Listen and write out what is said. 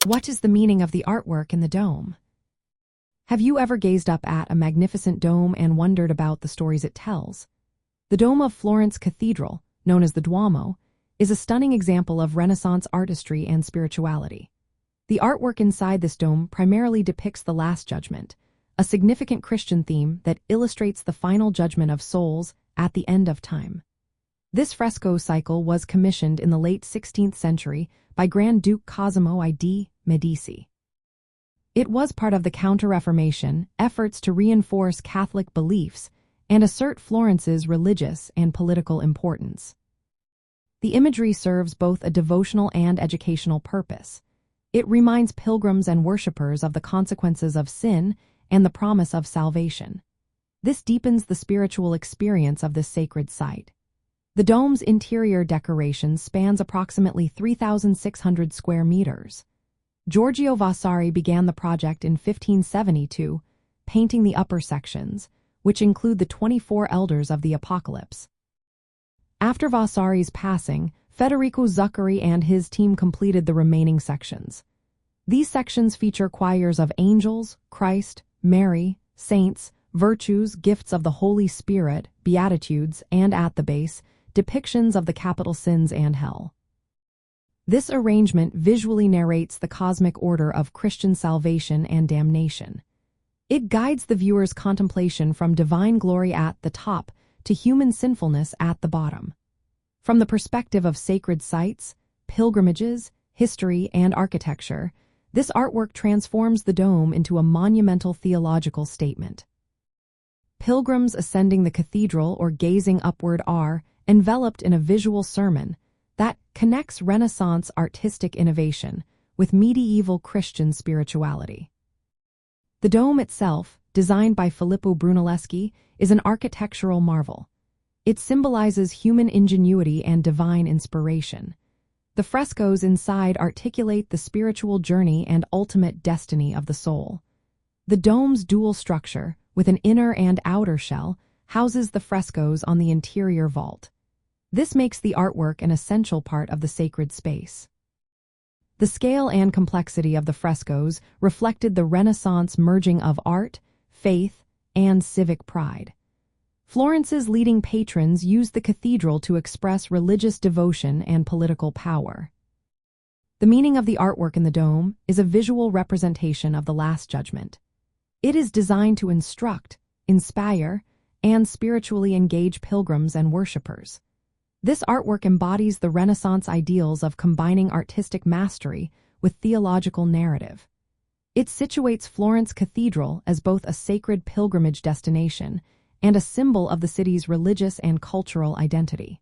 What is the meaning of the artwork in the dome? Have you ever gazed up at a magnificent dome and wondered about the stories it tells? The dome of Florence Cathedral, known as the Duomo, is a stunning example of Renaissance artistry and spirituality. The artwork inside this dome primarily depicts the Last Judgment, a significant Christian theme that illustrates the final judgment of souls at the end of time. This fresco cycle was commissioned in the late 16th century by Grand Duke Cosimo I di' Medici. It was part of the Counter-Reformation efforts to reinforce Catholic beliefs and assert Florence's religious and political importance. The imagery serves both a devotional and educational purpose. It reminds pilgrims and worshippers of the consequences of sin and the promise of salvation. This deepens the spiritual experience of this sacred site. The dome's interior decoration spans approximately 3,600 square meters. Giorgio Vasari began the project in 1572, painting the upper sections, which include the 24 elders of the Apocalypse. After Vasari's passing, Federico Zuccari and his team completed the remaining sections. These sections feature choirs of angels, Christ, Mary, saints, virtues, gifts of the Holy Spirit, beatitudes, and at the base, depictions of the capital sins and hell. This arrangement visually narrates the cosmic order of Christian salvation and damnation. It guides the viewer's contemplation from divine glory at the top to human sinfulness at the bottom. From the perspective of sacred sites, pilgrimages, history, and architecture, this artwork transforms the dome into a monumental theological statement. Pilgrims ascending the cathedral or gazing upward are enveloped in a visual sermon that connects Renaissance artistic innovation with medieval Christian spirituality. The dome itself, designed by Filippo Brunelleschi, is an architectural marvel. It symbolizes human ingenuity and divine inspiration. The frescoes inside articulate the spiritual journey and ultimate destiny of the soul. The dome's dual structure, with an inner and outer shell, houses the frescoes on the interior vault. This makes the artwork an essential part of the sacred space. The scale and complexity of the frescoes reflected the Renaissance merging of art, faith, and civic pride. Florence's leading patrons used the cathedral to express religious devotion and political power. The meaning of the artwork in the dome is a visual representation of the Last Judgment. It is designed to instruct, inspire, and spiritually engage pilgrims and worshippers. This artwork embodies the Renaissance ideals of combining artistic mastery with theological narrative. It situates Florence Cathedral as both a sacred pilgrimage destination and a symbol of the city's religious and cultural identity.